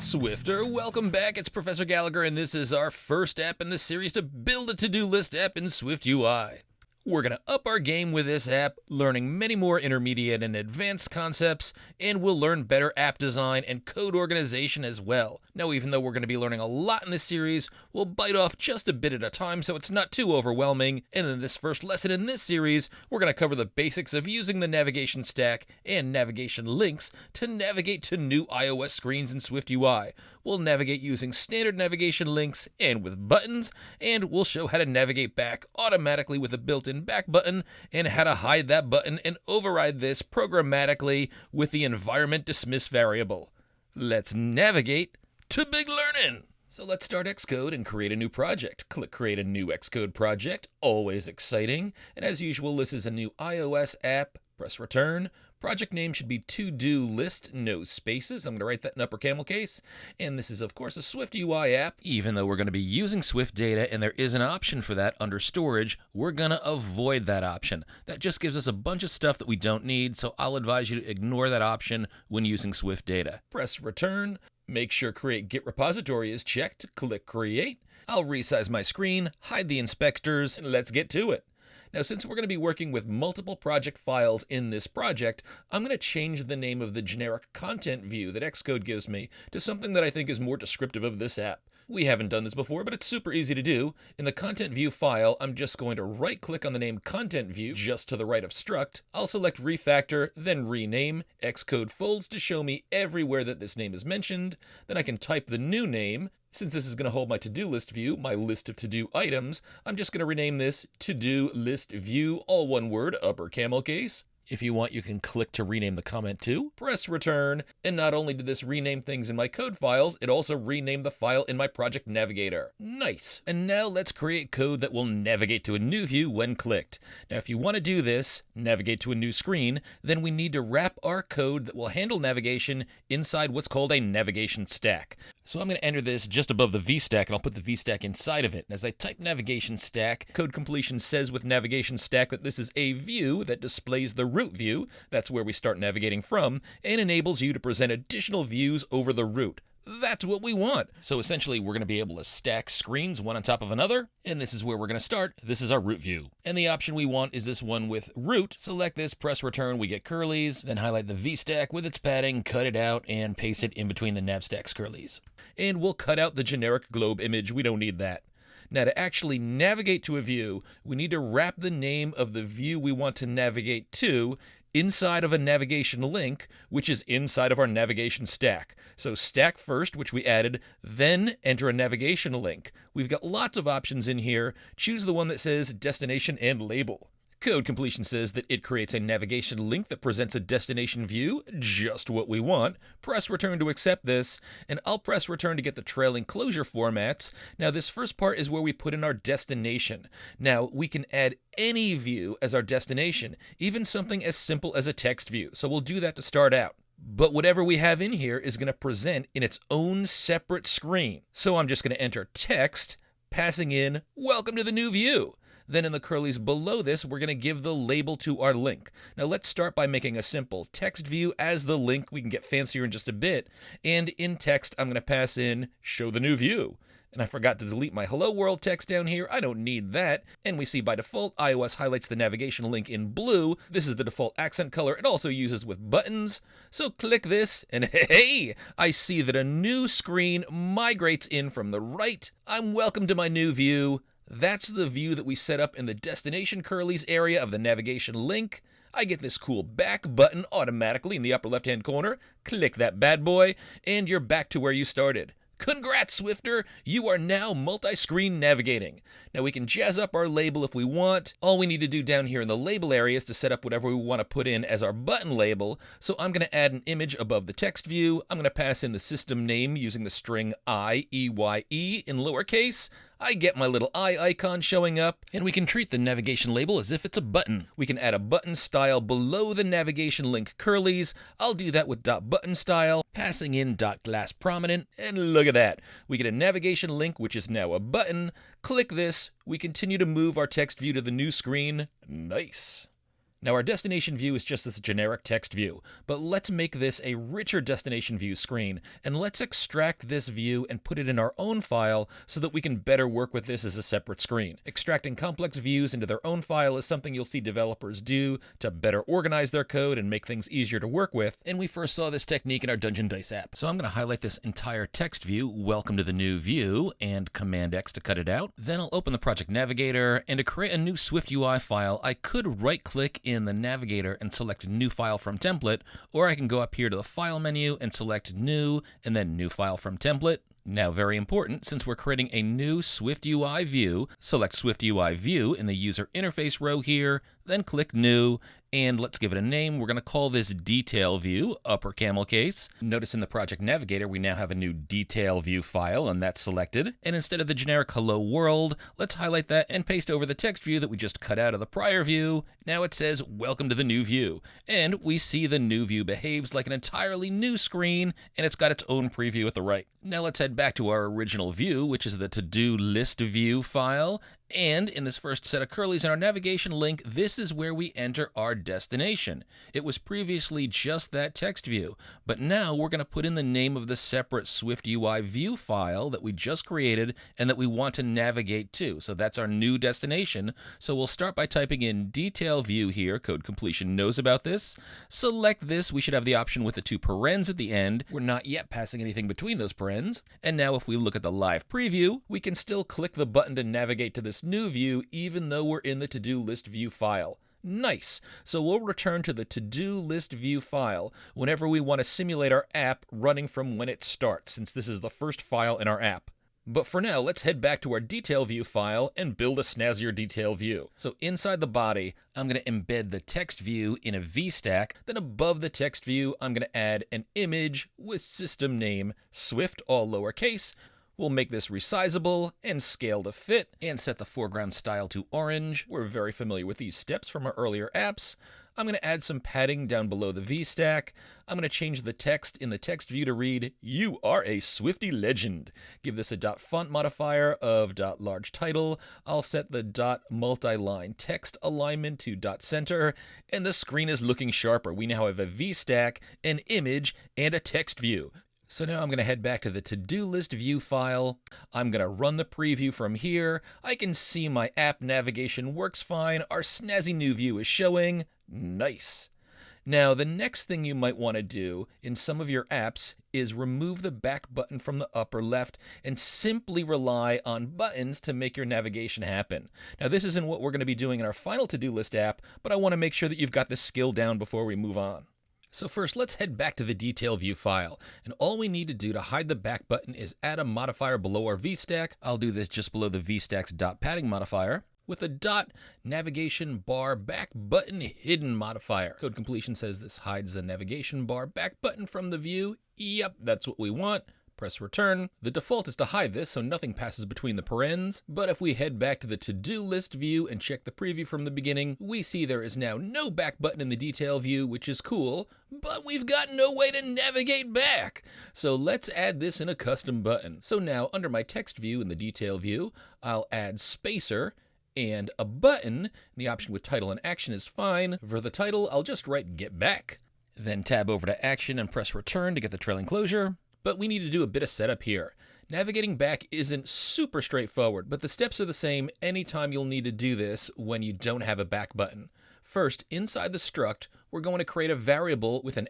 Swifter, welcome back. It's Professor Gallagher, and this is our first app in the series to build a to-do list app in SwiftUI. We're going to up our game with this app, learning many more intermediate and advanced concepts, and we'll learn better app design and code organization as well. Now, even though we're going to be learning a lot in this series, we'll bite off just a bit at a time so it's not too overwhelming. And in this first lesson in this series, we're going to cover the basics of using the navigation stack and navigation links to navigate to new iOS screens in SwiftUI. We'll navigate using standard navigation links and with buttons, and we'll show how to navigate back automatically with a built-in back button and how to hide that button and override this programmatically with the environment dismiss variable. Let's navigate to big learning. So let's start Xcode and create a new project. Click Create a new Xcode project, always exciting. And as usual, this is a new iOS app. Press Return. Project name should be ToDoList, no spaces. I'm going to write that in upper camel case. And this is, of course, a SwiftUI app. Even though we're going to be using Swift data and there is an option for that under storage, we're going to avoid that option. That just gives us a bunch of stuff that we don't need, so I'll advise you to ignore that option when using Swift data. Press Return. Make sure Create Git Repository is checked. Click Create. I'll resize my screen, hide the inspectors, and let's get to it. Now, since we're going to be working with multiple project files in this project, I'm going to change the name of the generic content view that Xcode gives me to something that I think is more descriptive of this app. We haven't done this before, but it's super easy to do. In the content view file, I'm just going to right-click on the name content view just to the right of struct. I'll select refactor, then rename. Xcode folds to show me everywhere that this name is mentioned. Then I can type the new name. Since this is going to hold my to-do list view, my list of to-do items, I'm just going to rename this to-do list view, all one word, upper camel case. If you want, you can click to rename the comment too. Press Return, and not only did this rename things in my code files, it also renamed the file in my project navigator. Nice! And now let's create code that will navigate to a new view when clicked. Now, if you want to do this, navigate to a new screen, then we need to wrap our code that will handle navigation inside what's called a navigation stack. So I'm going to enter this just above the VStack, and I'll put the VStack inside of it. And as I type navigation stack, code completion says with navigation stack that this is a view that displays the root view, that's where we start navigating from, and enables you to present additional views over the root. That's what we want. So essentially, we're going to be able to stack screens one on top of another, and this is where we're going to start. This is our root view. And the option we want is this one with root. Select this, press return, we get curlies, then highlight the VStack with its padding, cut it out, and paste it in between the navstack's curlies. And we'll cut out the generic globe image. We don't need that. Now, to actually navigate to a view, we need to wrap the name of the view we want to navigate to inside of a navigation link, which is inside of our navigation stack. So stack first, which we added, then enter a navigation link. We've got lots of options in here. Choose the one that says destination and label. Code completion says that it creates a navigation link that presents a destination view, just what we want. Press return to accept this, and I'll press return to get the trailing closure formats. Now, this first part is where we put in our destination. Now, we can add any view as our destination, even something as simple as a text view. So we'll do that to start out. But whatever we have in here is going to present in its own separate screen. So I'm just going to enter text, passing in, welcome to the new view. Then in the curlies below this, we're going to give the label to our link. Now let's start by making a simple text view as the link. We can get fancier in just a bit. And in text, I'm going to pass in show the new view. And I forgot to delete my hello world text down here. I don't need that. And we see by default, iOS highlights the navigation link in blue. This is the default accent color it also uses with buttons. So click this and hey, I see that a new screen migrates in from the right. I'm welcome to my new view. That's the view that we set up in the destination curlies area of the navigation link. I get this cool back button automatically in the upper left-hand corner. Click that bad boy, and you're back to where you started. Congrats, Swifter! You are now multi-screen navigating. Now we can jazz up our label if we want. All we need to do down here in the label area is to set up whatever we want to put in as our button label. So I'm going to add an image above the text view. I'm going to pass in the system name using the string IEYE in lowercase. I get my little eye icon showing up, and we can treat the navigation label as if it's a button. We can add a button style below the navigation link curlies. I'll do that with .button style, passing in .glass prominent, and look at that. We get a navigation link, which is now a button. Click this. We continue to move our text view to the new screen. Nice. Now our destination view is just this generic text view, but let's make this a richer destination view screen, and let's extract this view and put it in our own file so that we can better work with this as a separate screen. Extracting complex views into their own file is something you'll see developers do to better organize their code and make things easier to work with, and we first saw this technique in our Dungeon Dice app. So I'm going to highlight this entire text view, welcome to the new view, and Command X to cut it out. Then I'll open the Project Navigator, and to create a new SwiftUI file, I could right-click in the Navigator and select New File from Template, or I can go up here to the File menu and select New, and then New File from Template. Now, very important, since we're creating a new SwiftUI view, select SwiftUI View in the User Interface row here, then click New, and let's give it a name. We're going to call this Detail View, upper camel case. Notice in the Project Navigator, we now have a new Detail View file, and that's selected. And instead of the generic Hello World, let's highlight that and paste over the text view that we just cut out of the prior view. Now it says, Welcome to the new view. And we see the new view behaves like an entirely new screen, and it's got its own preview at the right. Now let's head back to our original view, which is the To-Do List View file. And in this first set of curlies in our navigation link, this is where we enter our destination. It was previously just that text view, but now we're going to put in the name of the separate SwiftUI view file that we just created and that we want to navigate to. So that's our new destination. So we'll start by typing in Detail View here. Code Completion knows about this. Select this. We should have the option with the two parens at the end. We're not yet passing anything between those parens. And now if we look at the live preview, we can still click the button to navigate to this new view even though we're in the to-do list view file. Nice. So we'll return to the to-do list view file whenever we want to simulate our app running from when it starts, since this is the first file in our app. But for now, let's head back to our detail view file and build a snazzier detail view. So inside the body, I'm going to embed the text view in a VStack. Then above the text view, I'm going to add an image with system name Swift, all lowercase. We'll make this resizable and scale to fit and set the foreground style to orange. We're very familiar with these steps from our earlier apps. I'm going to add some padding down below the VStack. I'm going to change the text in the text view to read, You are a Swifty legend. Give this a .font modifier of .large title. I'll set the .multi-line text alignment to .center, and the screen is looking sharper. We now have a VStack, an image, and a text view. So now I'm going to head back to the to-do list view file. I'm going to run the preview from here. I can see my app navigation works fine. Our snazzy new view is showing. Nice. Now, the next thing you might want to do in some of your apps is remove the back button from the upper left and simply rely on buttons to make your navigation happen. Now, this isn't what we're going to be doing in our final to-do list app, but I want to make sure that you've got this skill down before we move on. So first, let's head back to the detail view file, and all we need to do to hide the back button is add a modifier below our VStack. I'll do this just below the VStack's .padding modifier with a .navigation bar back button hidden modifier. Code Completion says this hides the navigation bar back button from the view. Yep, that's what we want. Press return. The default is to hide this so nothing passes between the parens, but if we head back to the to-do list view and check the preview from the beginning, we see there is now no back button in the detail view, which is cool, but we've got no way to navigate back. So let's add this in a custom button. So now under my text view in the detail view, I'll add spacer and a button. The option with title and action is fine. For the title, I'll just write get back. Then tab over to action and press return to get the trailing closure. But we need to do a bit of setup here. Navigating back isn't super straightforward, but the steps are the same anytime you'll need to do this when you don't have a back button. First, inside the struct, we're going to create a variable with an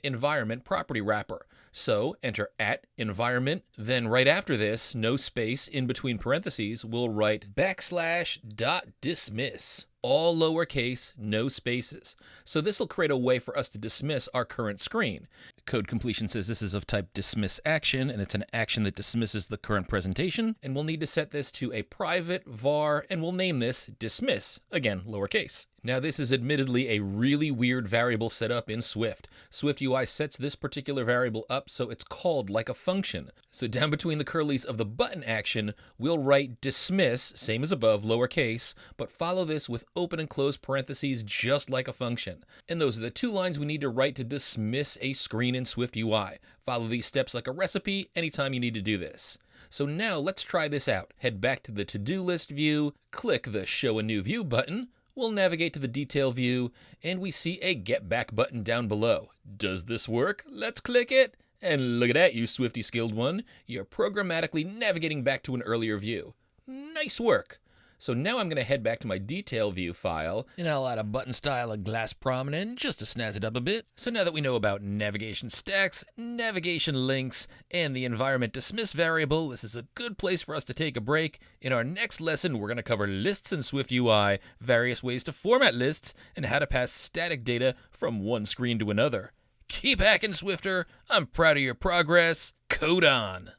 @environment property wrapper. So enter @environment, then right after this, no space, in between parentheses, we'll write \dismiss. All lowercase, no spaces. So this will create a way for us to dismiss our current screen. Code Completion says this is of type dismiss action, and it's an action that dismisses the current presentation. And we'll need to set this to a private var, and we'll name this dismiss, again, lowercase. Now this is admittedly a really weird variable set up in Swift. SwiftUI sets this particular variable up so it's called like a function. So down between the curlies of the button action, we'll write dismiss, same as above, lowercase, but follow this with open and close parentheses just like a function. And those are the two lines we need to write to dismiss a screen in SwiftUI. Follow these steps like a recipe anytime you need to do this. So now let's try this out. Head back to the to-do list view, click the Show a New View button. We'll navigate to the detail view, and we see a Get Back button down below. Does this work? Let's click it. And look at that, you Swifty skilled one. You're programmatically navigating back to an earlier view. Nice work. So now I'm going to head back to my detail view file, and I'll add a button style of glass prominent just to snazz it up a bit. So now that we know about navigation stacks, navigation links, and the environment dismiss variable, this is a good place for us to take a break. In our next lesson, we're going to cover lists in SwiftUI, various ways to format lists, and how to pass static data from one screen to another. Keep hacking, Swifter. I'm proud of your progress. Code on.